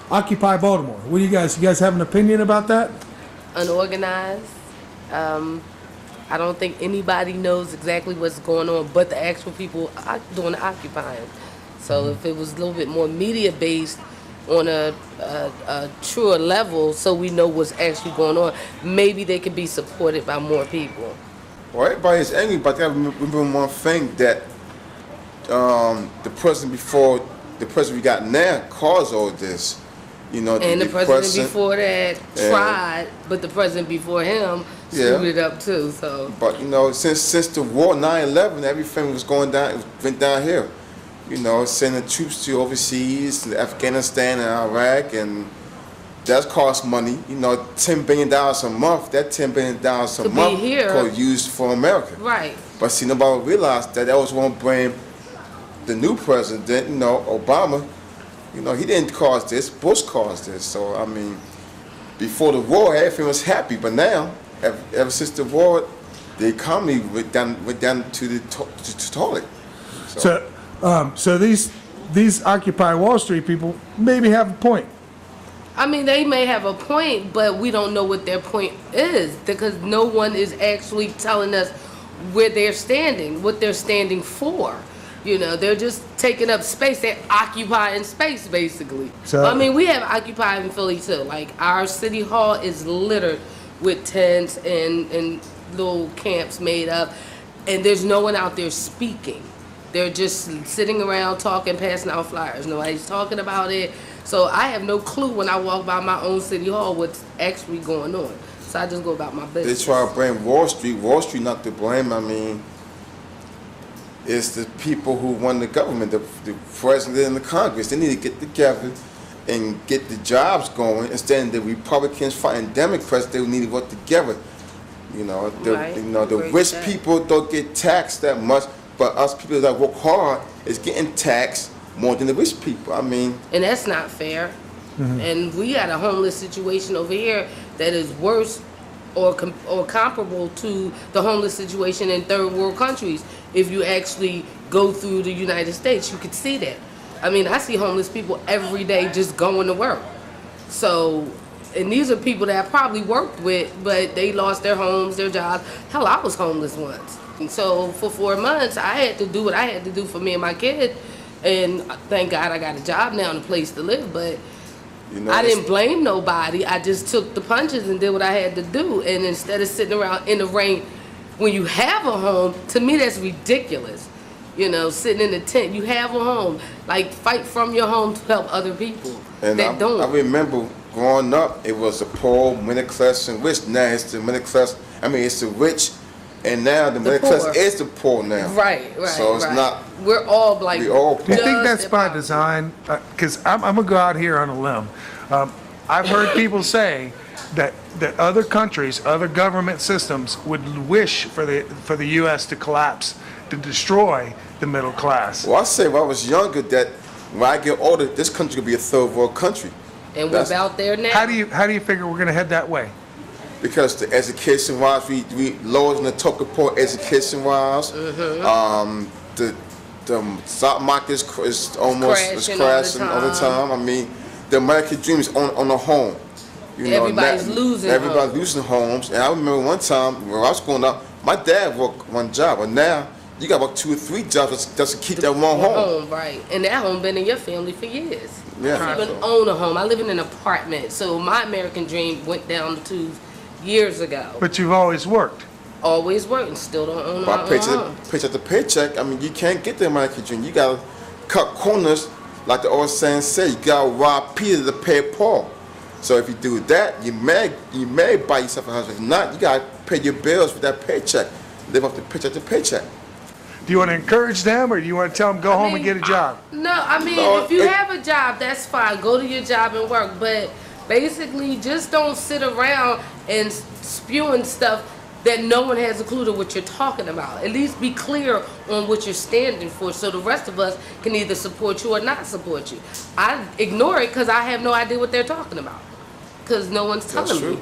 Occupy Baltimore. What do you guys have an opinion about that? Unorganized. I don't think anybody knows exactly what's going on but the actual people doing the occupying. So if it was a little bit more media based on a truer level, so we know what's actually going on, maybe they could be supported by more people. Well, everybody's angry, but I remember one thing that the president before the president we got now caused all this. You know, and the president before that tried, but the president before him screwed it up too. So, but you know, since the war, 9/11, everything was going down. It went down here. You know, sending troops to overseas, to Afghanistan and Iraq, and that's cost money. You know, $10 billion a month. That $10 billion a month could used for America. Right. But see, nobody realized that was one blame the new president. You know, Obama. You know, he didn't cause this. Bush caused this. So I mean, before the war, everything was happy. But now, ever since the war, the economy went down to the toilet. So these Occupy Wall Street people maybe have a point. I mean, they may have a point, but we don't know what their point is because no one is actually telling us where they're standing, what they're standing for. You know, they're just taking up space. They're occupying space, basically. So, I mean, we have Occupy in Philly, too. Like, our city hall is littered with tents and little camps made up, and there's no one out there speaking. They're just sitting around talking, passing out flyers. Nobody's talking about it. So I have no clue when I walk by my own city hall what's actually going on. So I just go about my business. They try to blame Wall Street. Wall Street not to blame. I mean, it's the people who run the government, the president and the Congress. They need to get together and get the jobs going instead of the Republicans fighting Democrats. They need to work together. You know, the rich people don't get taxed that much, but us people that work hard is getting taxed more than the rich people. I mean, and that's not fair. Mm-hmm. And we got a homeless situation over here that is worse or comparable to the homeless situation in third world countries. If you actually go through the United States, you could see that. I mean, I see homeless people every day just going to work. So, and these are people that I probably worked with, but they lost their homes, their jobs. Hell, I was homeless once. And so for 4 months, I had to do what I had to do for me and my kid. And thank God I got a job now and a place to live, but you know, I didn't blame nobody. I just took the punches and did what I had to do. And instead of sitting around in the rain, when you have a home, to me that's ridiculous. You know, sitting in a tent, you have a home. Like, fight from your home to help other people and that don't. I remember growing up, it was the poor, middle class, and rich. Now it's the middle class. I mean, it's the rich, and now the middle class is the poor now. Right. So it's not. We're all like. We all poor. Do you think that's by design? Because I'm gonna go out here on a limb. I've heard people say that other countries, other government systems would wish for the U.S. to collapse, to destroy the middle class. Well, I say when I was younger that when I get older, this country will be a third world country. And we're about there now. How do you figure we're gonna head that way? Because the education-wise, we lower the total poor education-wise. Mm-hmm. The stock market is almost crashing all the time. I mean, the American dream is on a home. You know, everybody's losing homes. And I remember one time when I was growing up, my dad worked one job, but now you got about 2 or 3 jobs just to keep that one home. Right, and that home been in your family for years. Yeah. I don't even own a home. I live in an apartment, so my American dream went down the tubes years ago. But you've always worked. Always worked and still don't own my own home. Paycheck to paycheck, I mean, you can't get the American dream. You got to cut corners, like the old saying say. You got to rob Peter to pay Paul. So if you do that, you may buy yourself a house. If not, you got to pay your bills with that paycheck. Live off the paycheck to paycheck. Do you want to encourage them, or do you want to tell them go home and get a job? If you have a job, that's fine. Go to your job and work. But basically, just don't sit around and spewing stuff that no one has a clue to what you're talking about. At least be clear on what you're standing for so the rest of us can either support you or not support you. I ignore it because I have no idea what they're talking about because no one's telling me.